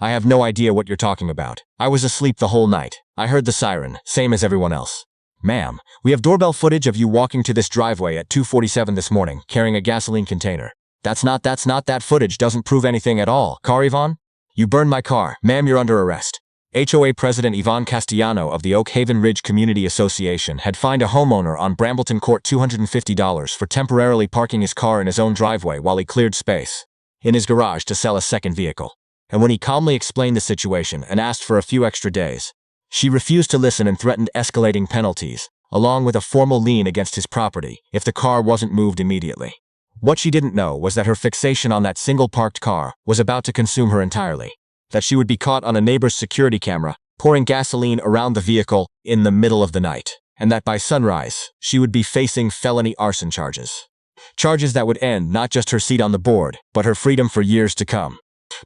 I have no idea what you're talking about. I was asleep the whole night. I heard the siren, same as everyone else. Ma'am, we have doorbell footage of you walking to this driveway at 2:47 this morning, carrying a gasoline container. That's not that footage doesn't prove anything at all. Car Yvonne? You burned my car. Ma'am, you're under arrest. HOA President Yvonne Castellano of the Oak Haven Ridge Community Association had fined a homeowner on Brambleton Court $250 for temporarily parking his car in his own driveway while he cleared space in his garage to sell a second vehicle. And when he calmly explained the situation and asked for a few extra days, she refused to listen and threatened escalating penalties, along with a formal lien against his property if the car wasn't moved immediately. What she didn't know was that her fixation on that single parked car was about to consume her entirely. That she would be caught on a neighbor's security camera, pouring gasoline around the vehicle in the middle of the night, and that by sunrise, she would be facing felony arson charges. Charges that would end not just her seat on the board, but her freedom for years to come.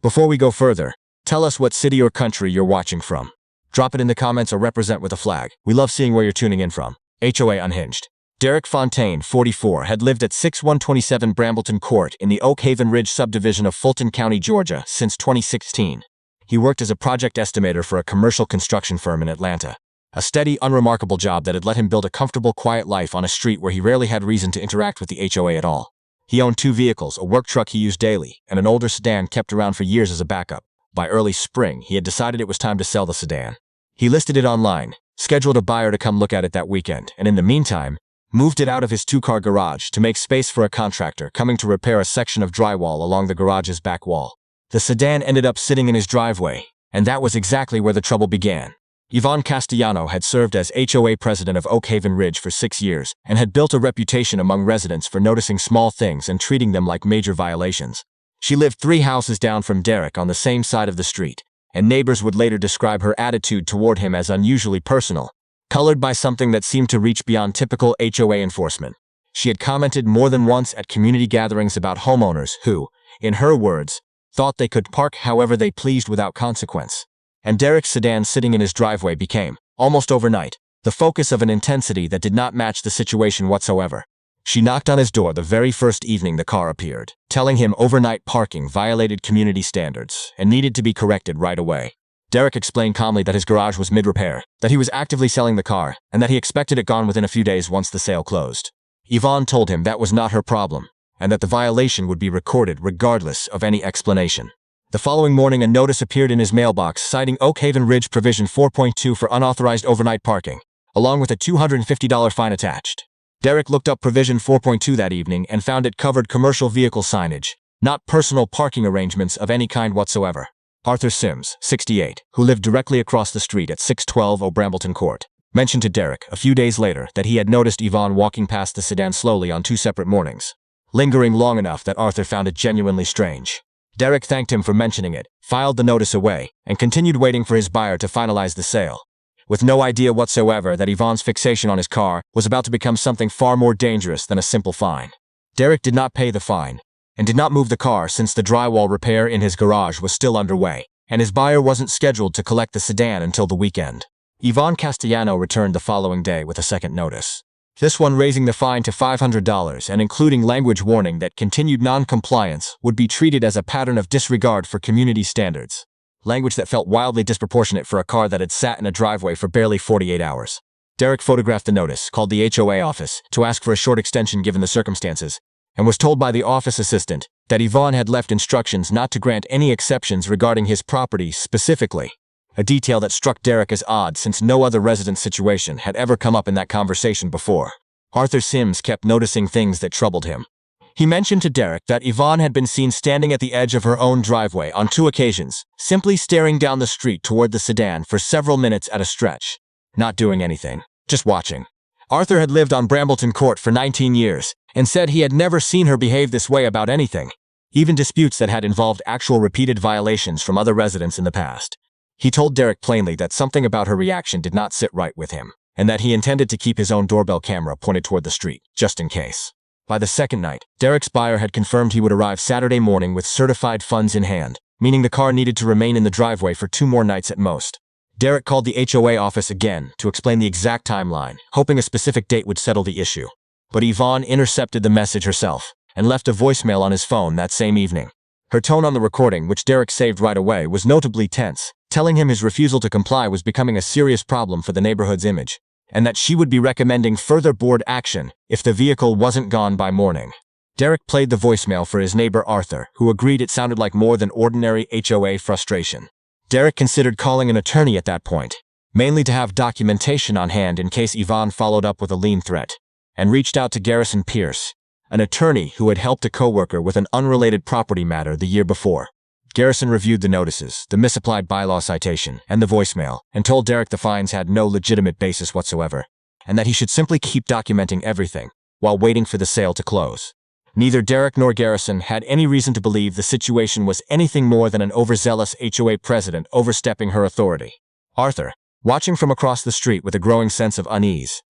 Before we go further, tell us what city or country you're watching from. Drop it in the comments or represent with a flag. We love seeing where you're tuning in from. HOA Unhinged. Derek Fontaine, 44, had lived at 6127 Brambleton Court in the Oak Haven Ridge subdivision of Fulton County, Georgia, since 2016. He worked as a project estimator for a commercial construction firm in Atlanta. A steady, unremarkable job that had let him build a comfortable, quiet life on a street where he rarely had reason to interact with the HOA at all. He owned 2 vehicles, a work truck he used daily, and an older sedan kept around for years as a backup. By early spring, he had decided it was time to sell the sedan. He listed it online, scheduled a buyer to come look at it that weekend, and in the meantime, moved it out of his 2-car garage to make space for a contractor coming to repair a section of drywall along the garage's back wall. The sedan ended up sitting in his driveway, and that was exactly where the trouble began. Yvonne Castellano had served as HOA president of Oak Haven Ridge for 6 years and had built a reputation among residents for noticing small things and treating them like major violations. She lived 3 houses down from Derek on the same side of the street, and neighbors would later describe her attitude toward him as unusually personal, colored by something that seemed to reach beyond typical HOA enforcement. She had commented more than once at community gatherings about homeowners who, in her words, thought they could park however they pleased without consequence. And Derek's sedan sitting in his driveway became, almost overnight, the focus of an intensity that did not match the situation whatsoever. She knocked on his door the very first evening the car appeared, telling him overnight parking violated community standards and needed to be corrected right away. Derek explained calmly that his garage was mid-repair, that he was actively selling the car, and that he expected it gone within a few days once the sale closed. Yvonne told him that was not her problem, and that the violation would be recorded regardless of any explanation. The following morning, a notice appeared in his mailbox citing Oak Haven Ridge Provision 4.2 for unauthorized overnight parking, along with a $250 fine attached. Derek looked up Provision 4.2 that evening and found it covered commercial vehicle signage, not personal parking arrangements of any kind whatsoever. Arthur Sims, 68, who lived directly across the street at 612 Brambleton Court, mentioned to Derek a few days later that he had noticed Yvonne walking past the sedan slowly on 2 separate mornings, lingering long enough that Arthur found it genuinely strange. Derek thanked him for mentioning it, filed the notice away, and continued waiting for his buyer to finalize the sale, with no idea whatsoever that Yvonne's fixation on his car was about to become something far more dangerous than a simple fine. Derek did not pay the fine, and did not move the car since the drywall repair in his garage was still underway, and his buyer wasn't scheduled to collect the sedan until the weekend. Yvonne Castellano returned the following day with a second notice, this one raising the fine to $500 and including language warning that continued non-compliance would be treated as a pattern of disregard for community standards. Language that felt wildly disproportionate for a car that had sat in a driveway for barely 48 hours. Derek photographed the notice, called the HOA office to ask for a short extension given the circumstances, and was told by the office assistant that Yvonne had left instructions not to grant any exceptions regarding his property specifically, a detail that struck Derek as odd since no other resident's situation had ever come up in that conversation before. Arthur Sims kept noticing things that troubled him. He mentioned to Derek that Yvonne had been seen standing at the edge of her own driveway on 2 occasions, simply staring down the street toward the sedan for several minutes at a stretch, not doing anything, just watching. Arthur had lived on Brambleton Court for 19 years, and said he had never seen her behave this way about anything, even disputes that had involved actual repeated violations from other residents in the past. He told Derek plainly that something about her reaction did not sit right with him, and that he intended to keep his own doorbell camera pointed toward the street, just in case. By the second night, Derek's buyer had confirmed he would arrive Saturday morning with certified funds in hand, meaning the car needed to remain in the driveway for 2 more nights at most. Derek called the HOA office again to explain the exact timeline, hoping a specific date would settle the issue. But Yvonne intercepted the message herself and left a voicemail on his phone that same evening. Her tone on the recording, which Derek saved right away, was notably tense, telling him his refusal to comply was becoming a serious problem for the neighborhood's image, and that she would be recommending further board action if the vehicle wasn't gone by morning. Derek played the voicemail for his neighbor Arthur, who agreed it sounded like more than ordinary HOA frustration. Derek considered calling an attorney at that point, mainly to have documentation on hand in case Yvonne followed up with a lien threat, and reached out to Garrison Pierce, an attorney who had helped a coworker with an unrelated property matter the year before. Garrison reviewed the notices, the misapplied bylaw citation, and the voicemail, and told Derek the fines had no legitimate basis whatsoever, and that he should simply keep documenting everything while waiting for the sale to close. Neither Derek nor Garrison had any reason to believe the situation was anything more than an overzealous HOA president overstepping her authority. Arthur, watching from across the street with a growing sense of unease,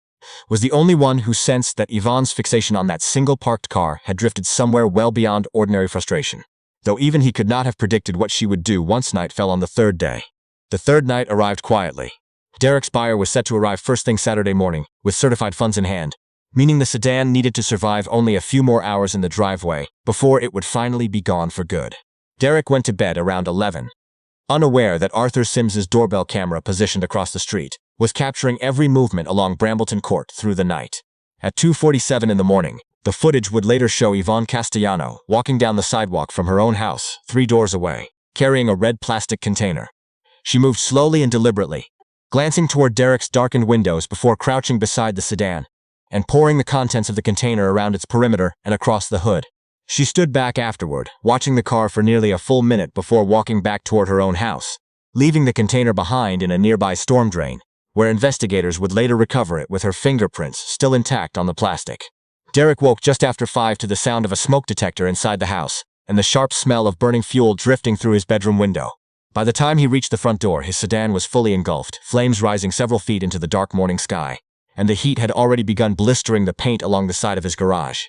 was the only one who sensed that Yvonne's fixation on that single parked car had drifted somewhere well beyond ordinary frustration, though even he could not have predicted what she would do once night fell on the third day. The third night arrived quietly. Derek's buyer was set to arrive first thing Saturday morning, with certified funds in hand, meaning the sedan needed to survive only a few more hours in the driveway before it would finally be gone for good. Derek went to bed around 11, unaware that Arthur Sims's doorbell camera positioned across the street was capturing every movement along Brambleton Court through the night. At 2:47 in the morning, the footage would later show Yvonne Castellano walking down the sidewalk from her own house, 3 doors away, carrying a red plastic container. She moved slowly and deliberately, glancing toward Derek's darkened windows before crouching beside the sedan and pouring the contents of the container around its perimeter and across the hood. She stood back afterward, watching the car for nearly a full minute before walking back toward her own house, leaving the container behind in a nearby storm drain, where investigators would later recover it with her fingerprints still intact on the plastic. Derek woke just after 5 to the sound of a smoke detector inside the house and the sharp smell of burning fuel drifting through his bedroom window. By the time he reached the front door, his sedan was fully engulfed, flames rising several feet into the dark morning sky, and the heat had already begun blistering the paint along the side of his garage.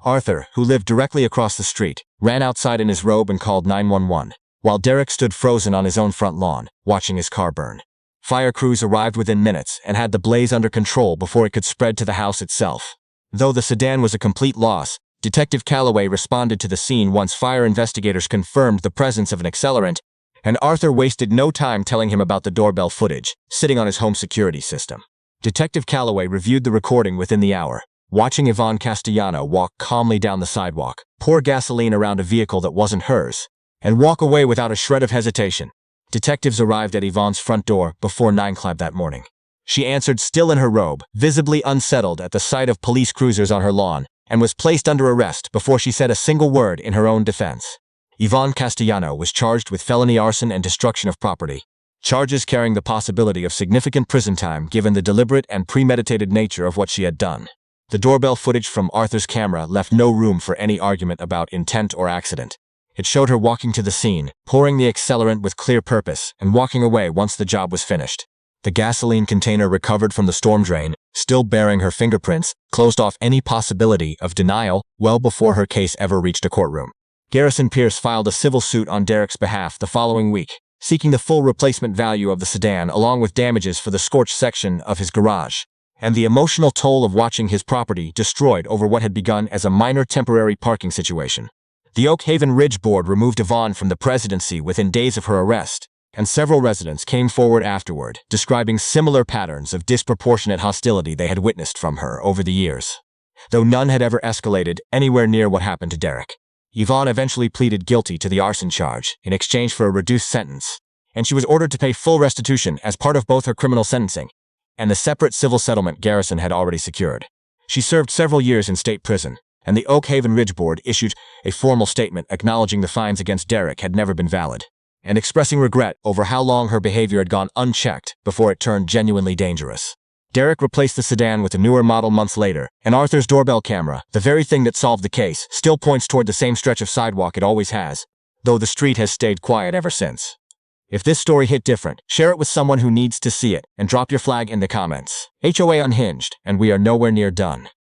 Arthur, who lived directly across the street, ran outside in his robe and called 911, while Derek stood frozen on his own front lawn, watching his car burn. Fire crews arrived within minutes and had the blaze under control before it could spread to the house itself. Though the sedan was a complete loss, Detective Calloway responded to the scene once fire investigators confirmed the presence of an accelerant, and Arthur wasted no time telling him about the doorbell footage, sitting on his home security system. Detective Calloway reviewed the recording within the hour, watching Yvonne Castellano walk calmly down the sidewalk, pour gasoline around a vehicle that wasn't hers, and walk away without a shred of hesitation. Detectives arrived at Yvonne's front door before 9 o'clock that morning. She answered still in her robe, visibly unsettled at the sight of police cruisers on her lawn, and was placed under arrest before she said a single word in her own defense. Yvonne Castellano was charged with felony arson and destruction of property, charges carrying the possibility of significant prison time given the deliberate and premeditated nature of what she had done. The doorbell footage from Arthur's camera left no room for any argument about intent or accident. It showed her walking to the scene, pouring the accelerant with clear purpose, and walking away once the job was finished. The gasoline container recovered from the storm drain, still bearing her fingerprints, closed off any possibility of denial well before her case ever reached a courtroom. Garrison Pierce filed a civil suit on Derek's behalf the following week, seeking the full replacement value of the sedan along with damages for the scorched section of his garage, and the emotional toll of watching his property destroyed over what had begun as a minor temporary parking situation. The Oak Haven Ridge Board removed Yvonne from the presidency within days of her arrest, and several residents came forward afterward, describing similar patterns of disproportionate hostility they had witnessed from her over the years. Though none had ever escalated anywhere near what happened to Derek. Yvonne eventually pleaded guilty to the arson charge in exchange for a reduced sentence, and she was ordered to pay full restitution as part of both her criminal sentencing and the separate civil settlement Garrison had already secured. She served several years in state prison, and the Oak Haven Ridge Board issued a formal statement acknowledging the fines against Derek had never been valid, and expressing regret over how long her behavior had gone unchecked before it turned genuinely dangerous. Derek replaced the sedan with a newer model months later, and Arthur's doorbell camera, the very thing that solved the case, still points toward the same stretch of sidewalk it always has, though the street has stayed quiet ever since. If this story hit different, share it with someone who needs to see it, and drop your flag in the comments. HOA Unhinged, and we are nowhere near done.